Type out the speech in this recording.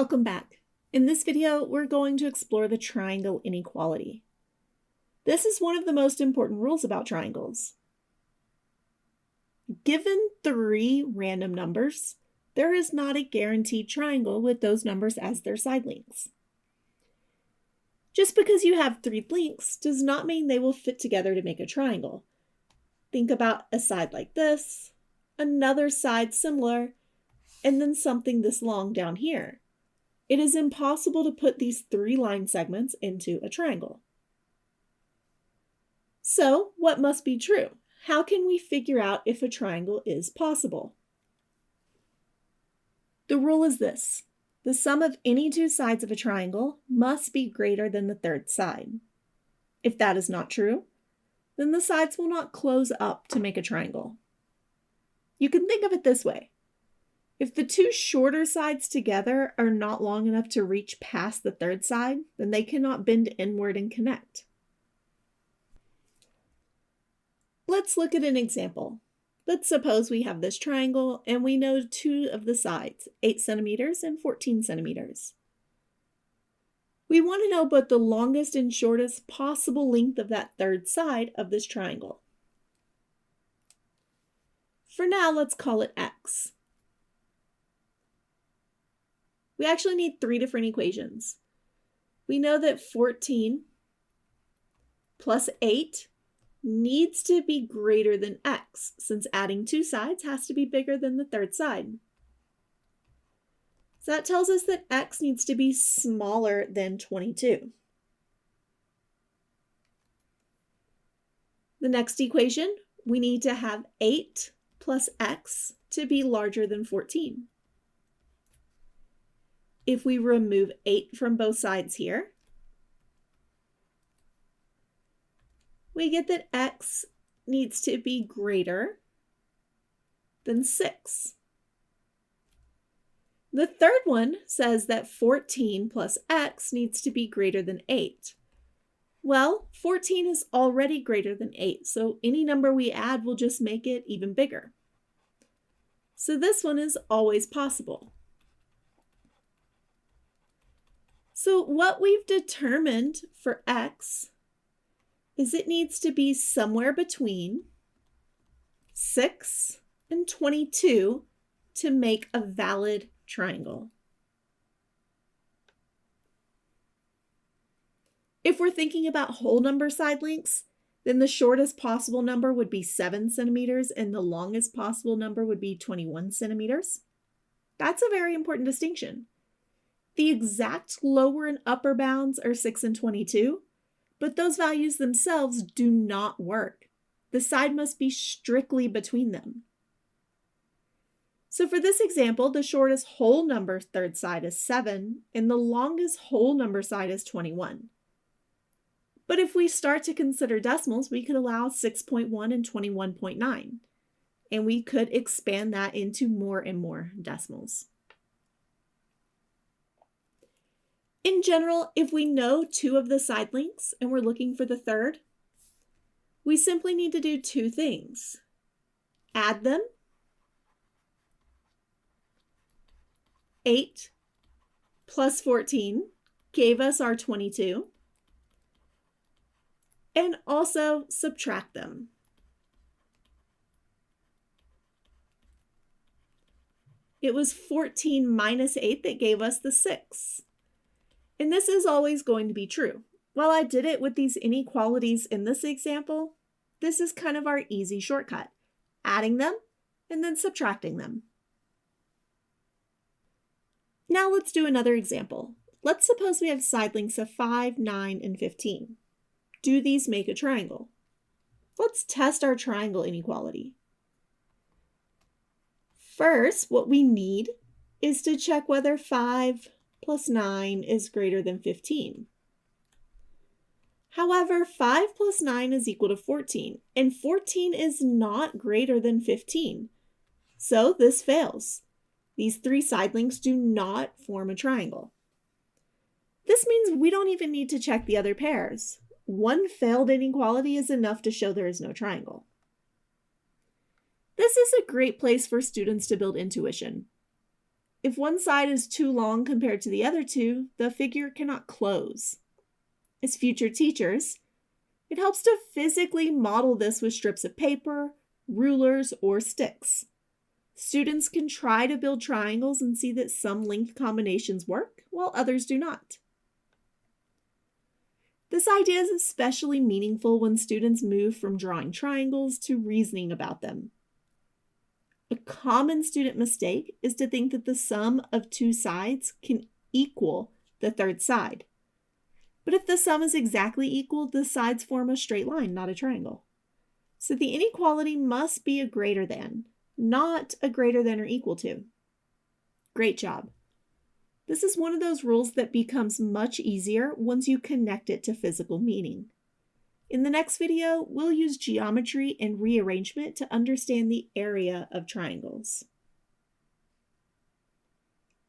Welcome back. In this video, we're going to explore the triangle inequality. This is one of the most important rules about triangles. Given 3 random numbers, there is not a guaranteed triangle with those numbers as their side lengths. Just because you have 3 lengths does not mean they will fit together to make a triangle. Think about a side like this, another side similar, and then something this long down here. It is impossible to put these 3 line segments into a triangle. So, what must be true? How can we figure out if a triangle is possible? The rule is this: the sum of any 2 sides of a triangle must be greater than the third side. If that is not true, then the sides will not close up to make a triangle. You can think of it this way. If the 2 shorter sides together are not long enough to reach past the third side, then they cannot bend inward and connect. Let's look at an example. Let's suppose we have this triangle and we know 2 of the sides, 8 centimeters and 14 centimeters. We want to know both the longest and shortest possible length of that third side of this triangle. For now, let's call it x. We actually need 3 different equations. We know that 14 plus 8 needs to be greater than x, since adding 2 sides has to be bigger than the third side. So that tells us that x needs to be smaller than 22. The next equation, we need to have 8 plus x to be larger than 14. If we remove 8 from both sides here, we get that x needs to be greater than 6. The third one says that 14 plus x needs to be greater than 8. Well, 14 is already greater than 8, so any number we add will just make it even bigger. So this one is always possible. So what we've determined for x is it needs to be somewhere between 6 and 22 to make a valid triangle. If we're thinking about whole number side lengths, then the shortest possible number would be 7 centimeters and the longest possible number would be 21 centimeters. That's a very important distinction. The exact lower and upper bounds are 6 and 22, but those values themselves do not work. The side must be strictly between them. So for this example, the shortest whole number third side is 7, and the longest whole number side is 21. But if we start to consider decimals, we could allow 6.1 and 21.9, and we could expand that into more and more decimals. In general, if we know 2 of the side lengths and we're looking for the third, we simply need to do 2 things. Add them. 8 plus 14 gave us our 22. And also subtract them. It was 14 minus 8 that gave us the 6. And this is always going to be true. While I did it with these inequalities in this example, this is kind of our easy shortcut, adding them and then subtracting them. Now let's do another example. Let's suppose we have side lengths of 5, 9, and 15. Do these make a triangle? Let's test our triangle inequality. First, what we need is to check whether 5 plus 9 is greater than 15. However, 5 plus 9 is equal to 14, and 14 is not greater than 15. So this fails. These 3 side lengths do not form a triangle. This means we don't even need to check the other pairs. One failed inequality is enough to show there is no triangle. This is a great place for students to build intuition. If one side is too long compared to the other two, the figure cannot close. As future teachers, it helps to physically model this with strips of paper, rulers, or sticks. Students can try to build triangles and see that some length combinations work, while others do not. This idea is especially meaningful when students move from drawing triangles to reasoning about them. A common student mistake is to think that the sum of two sides can equal the third side. But if the sum is exactly equal, the sides form a straight line, not a triangle. So the inequality must be a greater than, not a greater than or equal to. Great job. This is one of those rules that becomes much easier once you connect it to physical meaning. In the next video, we'll use geometry and rearrangement to understand the area of triangles.